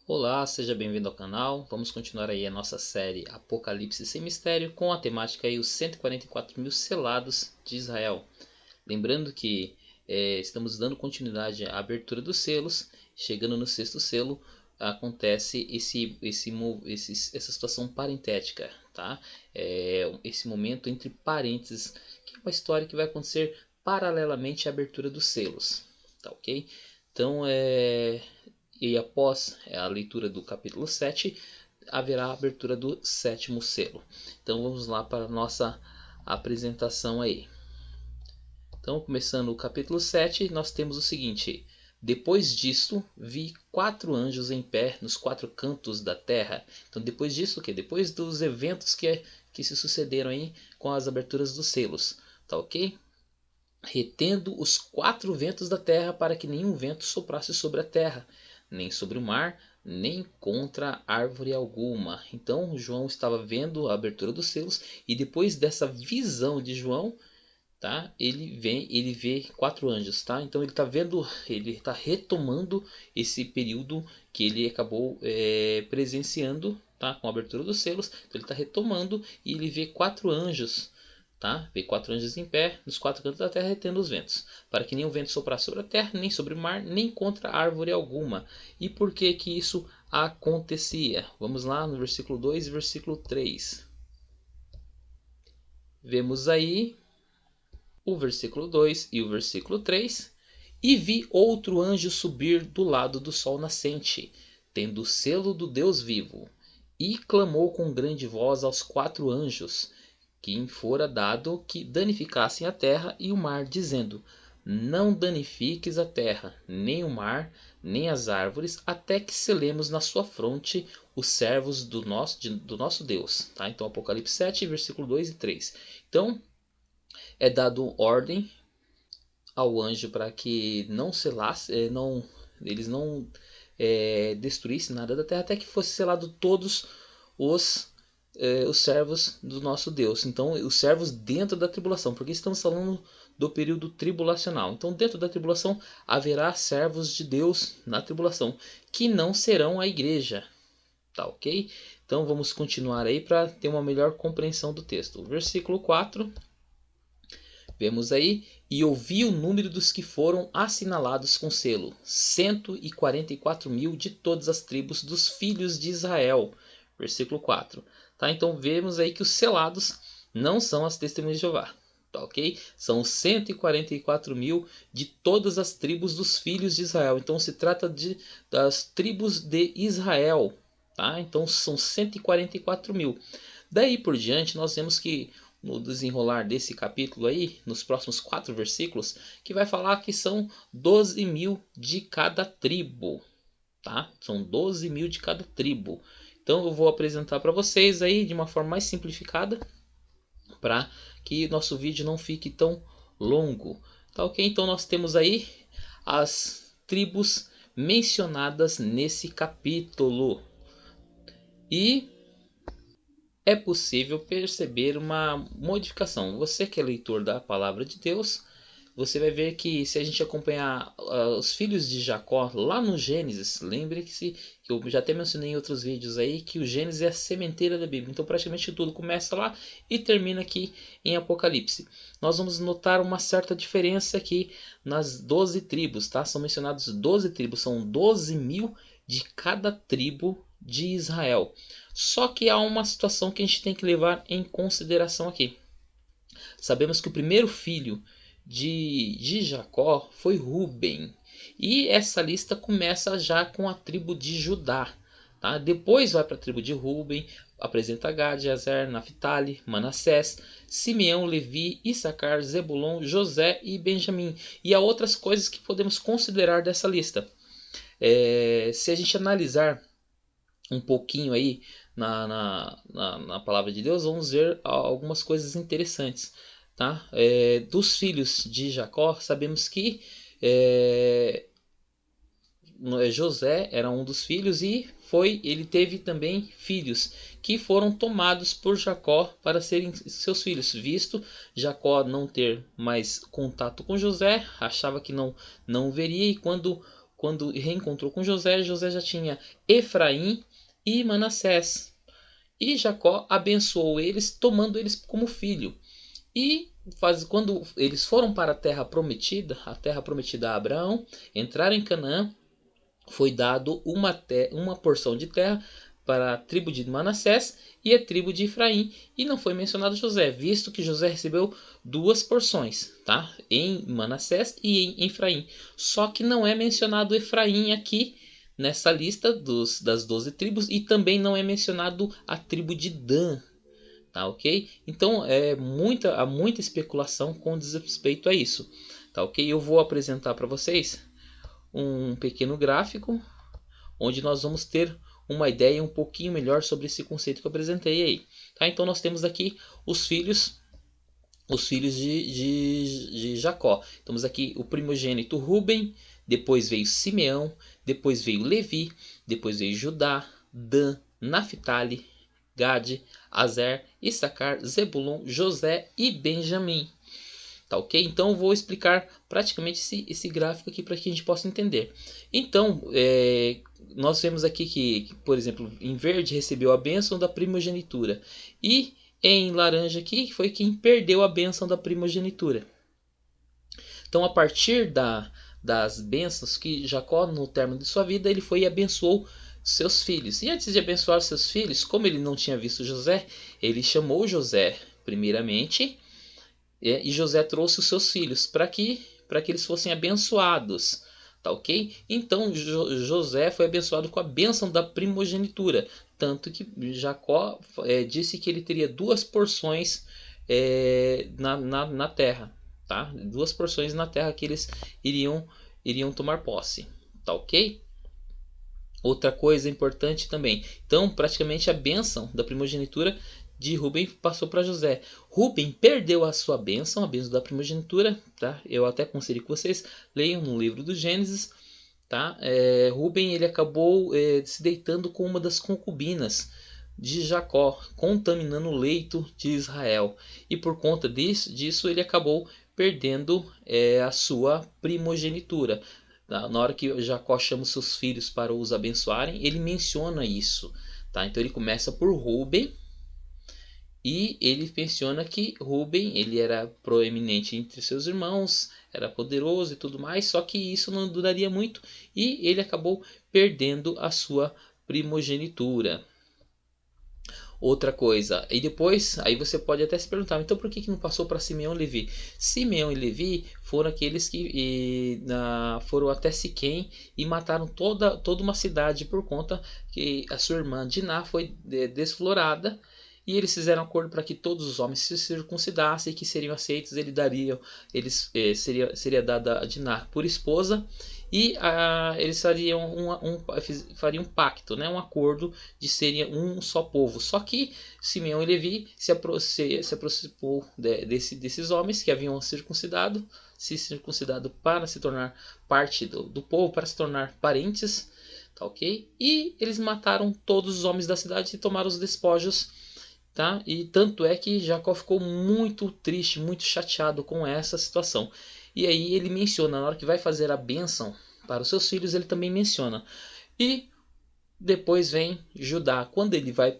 Olá, seja bem-vindo ao canal. Vamos continuar aí a nossa série Apocalipse sem Mistério com a temática aí os 144 mil selados de Israel. Lembrando que estamos dando continuidade à abertura dos selos. Chegando no sexto selo acontece essa situação parentética, tá? Esse momento entre parênteses, que é uma história que vai acontecer paralelamente à abertura dos selos, tá ok? Então e após a leitura do capítulo 7, haverá a abertura do sétimo selo. Então vamos lá para a nossa apresentação aí. Então, começando o capítulo 7, nós temos o seguinte: depois disto, vi 4 anjos em pé nos 4 cantos da terra. Então, depois disso, o que? Depois dos eventos que se sucederam aí com as aberturas dos selos, tá ok? Retendo os 4 ventos da terra para que nenhum vento soprasse sobre a terra, nem sobre o mar, nem contra árvore alguma. Então João estava vendo a abertura dos selos e depois dessa visão de João, tá? Ele vê 4 anjos, tá? Então ele está vendo, ele está retomando esse período que ele acabou presenciando, tá? Com a abertura dos selos. Então ele está retomando e ele vê 4 anjos. Tá? Vê 4 anjos em pé nos 4 cantos da terra retendo os ventos, para que nenhum vento soprasse sobre a terra, nem sobre o mar, nem contra árvore alguma. E por que que isso acontecia? Vamos lá no versículo 2 e versículo 3. Vemos aí o versículo 2 e o versículo 3. E vi outro anjo subir do lado do sol nascente, tendo o selo do Deus vivo, e clamou com grande voz aos 4 anjos, quem fora dado que danificassem a terra e o mar, dizendo: não danifiques a terra, nem o mar, nem as árvores, até que selemos na sua fronte os servos do nosso Deus. Tá? Então, Apocalipse 7, versículo 2 e 3. Então, é dado ordem ao anjo para que não selasse, eles não destruíssem nada da terra, até que fosse selado todos os os servos do nosso Deus. Então, os servos dentro da tribulação, porque estamos falando do período tribulacional. Então, dentro da tribulação haverá servos de Deus na tribulação, que não serão a igreja. Tá ok? Então, vamos continuar aí para ter uma melhor compreensão do texto. Versículo 4. Vemos aí: e ouvi o número dos que foram assinalados com selo, 144 mil de todas as tribos dos filhos de Israel. Versículo 4. Tá? Então vemos aí que os selados não são as testemunhas de Jeová. Tá, ok? São 144 mil de todas as tribos dos filhos de Israel. Então se trata das tribos de Israel. Tá? Então são 144 mil. Daí por diante nós vemos que no desenrolar desse capítulo aí, nos próximos 4 versículos, que vai falar que são 12 mil de cada tribo, tá? São 12 mil de cada tribo. Então eu vou apresentar para vocês aí de uma forma mais simplificada, para que nosso vídeo não fique tão longo, tá ok? Então nós temos aí as tribos mencionadas nesse capítulo. E é possível perceber uma modificação. Você que é leitor da palavra de Deus, você vai ver que se a gente acompanhar os filhos de Jacó lá no Gênesis, lembre-se que eu já até mencionei em outros vídeos aí que o Gênesis é a sementeira da Bíblia. Então praticamente tudo começa lá e termina aqui em Apocalipse. Nós vamos notar uma certa diferença aqui nas 12 tribos, tá? São mencionados 12 tribos, são 12 mil de cada tribo de Israel. Só que há uma situação que a gente tem que levar em consideração aqui. Sabemos que o primeiro filho de Jacó foi Ruben. E essa lista começa já com a tribo de Judá. Tá? Depois vai para a tribo de Ruben, apresenta Gad, Azer, Naphtali, Manassés, Simeão, Levi, Issacar, Zebulon, José e Benjamim. E há outras coisas que podemos considerar dessa lista. Se a gente analisar um pouquinho aí na palavra de Deus, vamos ver algumas coisas interessantes. Tá? Dos filhos de Jacó, sabemos que José era um dos filhos e ele teve também filhos que foram tomados por Jacó para serem seus filhos, visto Jacó não ter mais contato com José, achava que não veria, e quando quando reencontrou com José, José já tinha Efraim e Manassés. E Jacó abençoou eles, tomando eles como filho. E quando eles foram para a terra prometida a Abraão, entraram em Canaã, foi dado uma porção de terra para a tribo de Manassés e a tribo de Efraim, e não foi mencionado José, visto que José recebeu duas porções, tá? Em Manassés e em Efraim. Só que não é mencionado Efraim aqui nessa lista das 12 tribos, e também não é mencionado a tribo de Dan, tá, ok? Então há muita especulação com respeito a isso, tá, ok? Eu vou apresentar para vocês um pequeno gráfico onde nós vamos ter uma ideia um pouquinho melhor sobre esse conceito que eu apresentei aí, tá? Então nós temos aqui os filhos de Jacó. Temos aqui o primogênito Ruben, depois veio Simeão, depois veio Levi, depois veio Judá, Dan, Naphtali, Gade, Azer, Issacar, Zebulon, José e Benjamim. Tá, ok? Então eu vou explicar praticamente esse gráfico aqui para que a gente possa entender. Então, nós vemos aqui que, por exemplo, em verde recebeu a bênção da primogenitura, e em laranja aqui foi quem perdeu a bênção da primogenitura. Então, a partir das bênçãos que Jacó, no término de sua vida, ele foi e abençoou seus filhos. E antes de abençoar seus filhos, como ele não tinha visto José, ele chamou José primeiramente, e José trouxe os seus filhos para que eles fossem abençoados, tá, ok? Então José foi abençoado com a bênção da primogenitura, tanto que Jacó disse que ele teria duas porções na terra, tá? Duas porções na terra que eles iriam tomar posse, tá, ok? Outra coisa importante também, então praticamente a bênção da primogenitura de Ruben passou para José. Ruben perdeu a sua bênção, a bênção da primogenitura, tá? Eu até aconselho que vocês leiam no livro do Gênesis, tá? Ruben ele acabou se deitando com uma das concubinas de Jacó, contaminando o leito de Israel, e por conta disso ele acabou perdendo a sua primogenitura. Na hora que Jacó chama os seus filhos para os abençoarem, ele menciona isso, tá? Então ele começa por Ruben, e ele menciona que Ruben ele era proeminente entre seus irmãos, era poderoso e tudo mais, só que isso não duraria muito e ele acabou perdendo a sua primogenitura. Outra coisa, e depois, aí você pode até se perguntar, então por que não passou para Simeão e Levi? Simeão e Levi foram aqueles que foram até Siquém e mataram toda uma cidade por conta que a sua irmã Diná foi desflorada, e eles fizeram acordo para que todos os homens se circuncidassem e que seriam aceitos, seria dada a Diná por esposa, e eles fariam um pacto, né, um acordo de serem um só povo. Só que Simeão e Levi se aproximou desses homens que haviam se circuncidado para se tornar parte do povo, para se tornar parentes, tá, ok? E eles mataram todos os homens da cidade e tomaram os despojos, tá? E tanto é que Jacó ficou muito triste, muito chateado com essa situação. E aí ele menciona, na hora que vai fazer a bênção para os seus filhos, ele também menciona. E depois vem Judá. Quando ele vai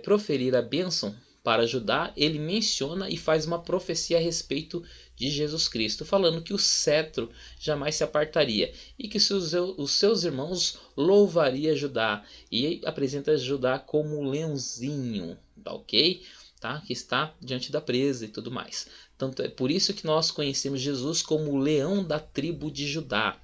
proferir a bênção para Judá, ele menciona e faz uma profecia a respeito de Jesus Cristo, falando que o cetro jamais se apartaria e que os seus irmãos louvaria Judá. E apresenta Judá como um leãozinho, tá, ok? Tá? Que está diante da presa e tudo mais. Tanto é por isso que nós conhecemos Jesus como o leão da tribo de Judá.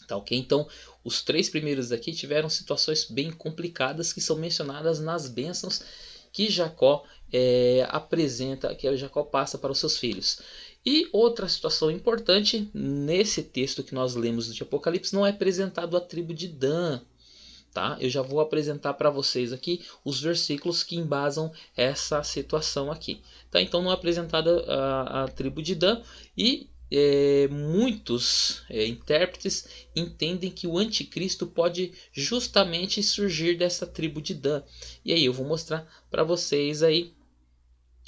Tá, ok? Então, os três primeiros aqui tiveram situações bem complicadas que são mencionadas nas bênçãos que Jacó apresenta, que Jacó passa para os seus filhos. E outra situação importante, nesse texto que nós lemos de Apocalipse, não é apresentado a tribo de Dan. Tá? Eu já vou apresentar para vocês aqui os versículos que embasam essa situação aqui. Tá? Então não é apresentada a tribo de Dan, e muitos intérpretes entendem que o anticristo pode justamente surgir dessa tribo de Dan. E aí eu vou mostrar para vocês aí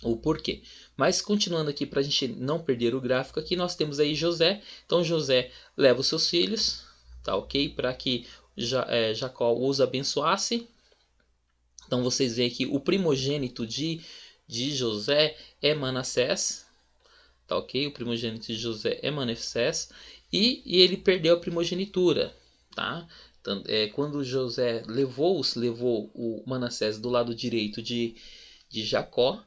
o porquê. Mas continuando aqui, para a gente não perder o gráfico aqui, nós temos aí José. Então José leva os seus filhos tá ok? Para que Jacó os abençoasse. Então vocês veem que o primogênito de José é Manassés, tá ok? O primogênito de José é Manassés e ele perdeu a primogenitura, tá? Então, quando José levou o Manassés do lado direito de Jacó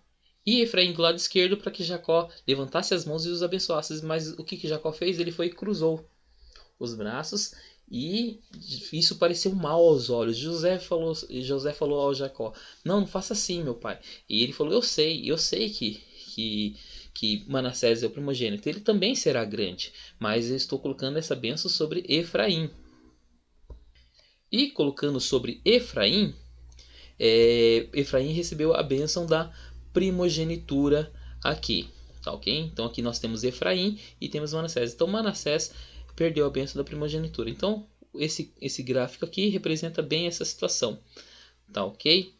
e Efraim do lado esquerdo para que Jacó levantasse as mãos e os abençoasse. Mas o que Jacó fez? Ele foi e cruzou os braços e isso pareceu mal aos olhos. José falou ao Jacó: não faça assim, meu pai. E ele falou: eu sei que Manassés é o primogênito, ele também será grande, mas eu estou colocando essa bênção sobre Efraim. E colocando sobre Efraim, Efraim recebeu a bênção da primogenitura aqui, tá ok? Então aqui nós temos Efraim e temos Manassés. Então Manassés perdeu a bênção da primogenitura. Então esse gráfico aqui representa bem essa situação, tá ok?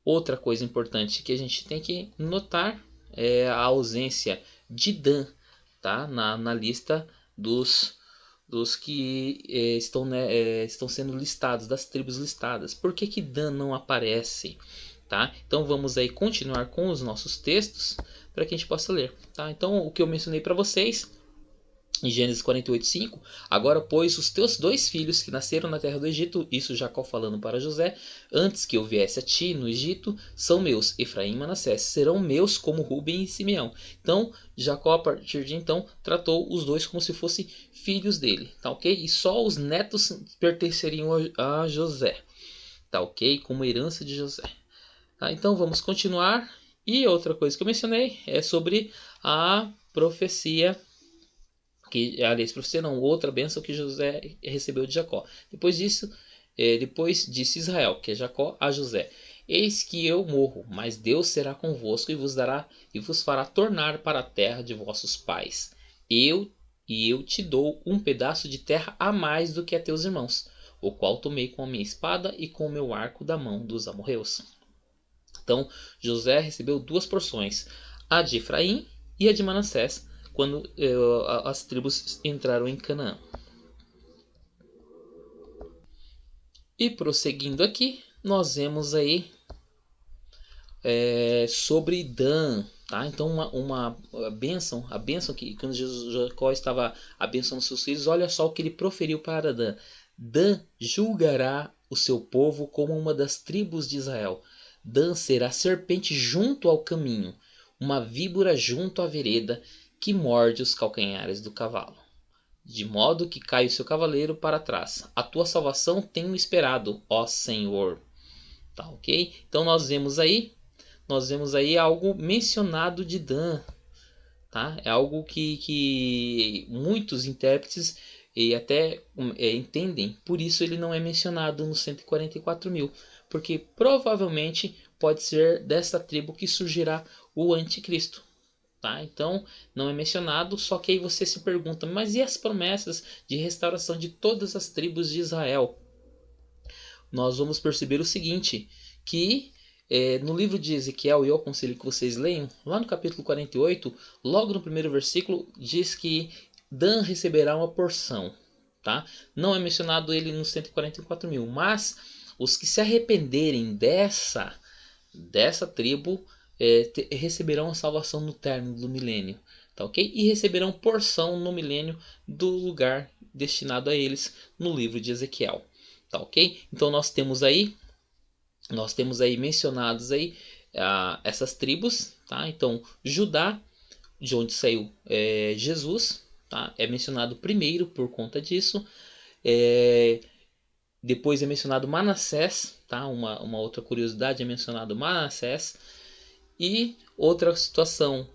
Outra coisa importante que a gente tem que notar é a ausência de Dan, tá? Na lista dos que estão sendo listados, das tribos listadas. Por que Dan não aparece? Tá? Então vamos aí continuar com os nossos textos para que a gente possa ler. Tá? Então o que eu mencionei para vocês em Gênesis 48:5, agora pois os teus 2 filhos que nasceram na terra do Egito, isso Jacó falando para José, antes que eu viesse a ti no Egito, são meus, Efraim e Manassés, serão meus como Ruben e Simeão. Então Jacó a partir de então tratou os dois como se fossem filhos dele, tá ok? E só os netos pertenceriam a José, tá ok? Como herança de José. Tá, então vamos continuar. E outra coisa que eu mencionei é sobre a profecia que, aliás, profecia não, outra bênção que José recebeu de Jacó. Depois disse Israel, que é Jacó, a José: eis que eu morro, mas Deus será convosco e vos dará e vos fará tornar para a terra de vossos pais. Eu te dou um pedaço de terra a mais do que a teus irmãos, o qual tomei com a minha espada e com o meu arco da mão dos amorreus. Então José recebeu 2 porções, a de Efraim e a de Manassés, quando as tribos entraram em Canaã. E prosseguindo aqui, nós vemos aí sobre Dan. Tá? Então uma bênção, a bênção que quando Jacó estava abençoando seus filhos, olha só o que ele proferiu para Dan. Dan julgará o seu povo como uma das tribos de Israel. Dan será serpente junto ao caminho, uma víbora junto à vereda, que morde os calcanhares do cavalo, de modo que cai o seu cavaleiro para trás. A tua salvação tenho esperado, ó Senhor. Tá ok? Então nós vemos aí algo mencionado de Dan, tá? É algo que muitos intérpretes e até entendem, por isso ele não é mencionado nos 144.000, porque provavelmente pode ser dessa tribo que surgirá o anticristo. Tá? Então não é mencionado, só que aí você se pergunta, mas e as promessas de restauração de todas as tribos de Israel? Nós vamos perceber o seguinte, que no livro de Ezequiel, e eu aconselho que vocês leiam, lá no capítulo 48, logo no primeiro versículo, diz que Dan receberá uma porção. Tá? Não é mencionado ele nos 144.000, mas os que se arrependerem dessa tribo receberão a salvação no término do milênio, tá ok? E receberão porção no milênio do lugar destinado a eles no livro de Ezequiel, tá ok? Então nós temos aí mencionados aí essas tribos, tá? Então Judá, de onde saiu Jesus, tá? É mencionado primeiro por conta disso. Depois é mencionado Manassés, tá? Uma outra curiosidade, é mencionado Manassés. E outra situação,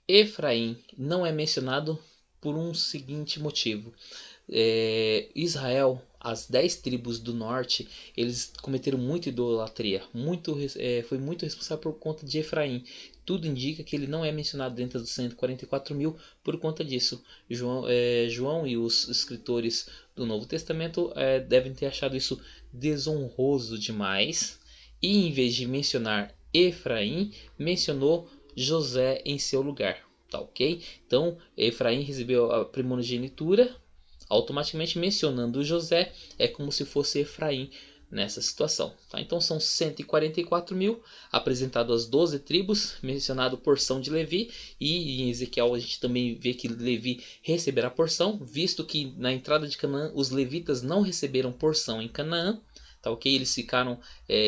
Efraim não é mencionado por um seguinte motivo. Israel, as 10 tribos do norte, eles cometeram muita idolatria, foi muito responsável por conta de Efraim. Tudo indica que ele não é mencionado dentro dos 144.000 por conta disso. João e os escritores do Novo Testamento devem ter achado isso desonroso demais, e em vez de mencionar Efraim, mencionou José em seu lugar. tá ok? Então Efraim recebeu a primogenitura, automaticamente mencionando José, é como se fosse Efraim nessa situação. Tá? Então são 144 mil, apresentado as 12 tribos, mencionado porção de Levi, e em Ezequiel a gente também vê que Levi receberá porção, visto que na entrada de Canaã os levitas não receberam porção em Canaã. Tá, ok? Eles ficaram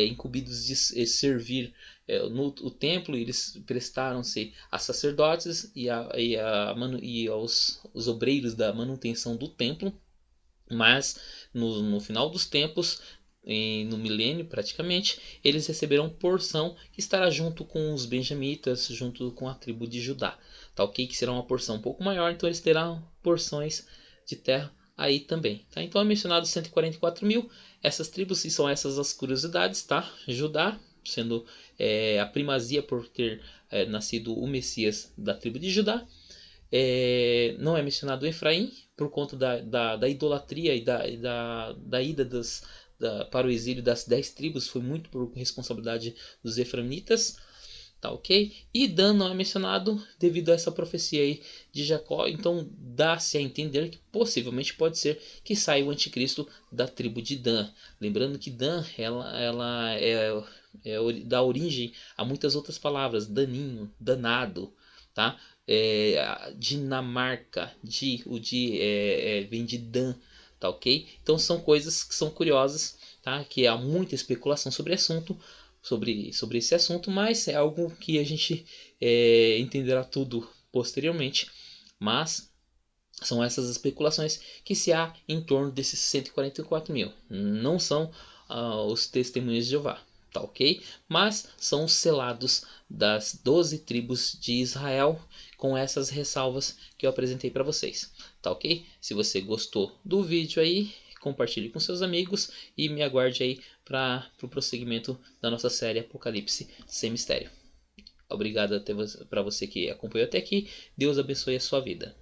incumbidos de servir no o templo, eles prestaram-se a sacerdotes e aos os obreiros da manutenção do templo, mas no final dos tempos, no milênio praticamente, eles receberão porção que estará junto com os benjamitas, junto com a tribo de Judá, tá ok? Que será uma porção um pouco maior, então eles terão porções de terra aí também, tá? Então é mencionado 144 mil, essas tribos, e são essas as curiosidades, tá? Judá sendo a primazia por ter nascido o Messias da tribo de Judá. Não é mencionado Efraim por conta da idolatria da ida para o exílio das 10 tribos, foi muito por responsabilidade dos efraimitas, tá ok? E Dan não é mencionado devido a essa profecia aí de Jacó, então dá-se a entender que possivelmente pode ser que saia o anticristo da tribo de Dan. Lembrando que Dan ela dá origem a muitas outras palavras, daninho, danado, tá? Dinamarca, vem de Dan, tá ok? Então são coisas que são curiosas, tá? Que há muita especulação sobre assunto, sobre esse assunto, mas é algo que a gente entenderá tudo posteriormente. Mas são essas especulações que se há em torno desses 144 mil. Não são os testemunhos de Jeová, tá ok? Mas são os selados das 12 tribos de Israel, com essas ressalvas que eu apresentei para vocês, tá ok? Se você gostou do vídeo aí, compartilhe com seus amigos e me aguarde aí para o prosseguimento da nossa série Apocalipse Sem Mistério. Obrigado para você que acompanhou até aqui. Deus abençoe a sua vida.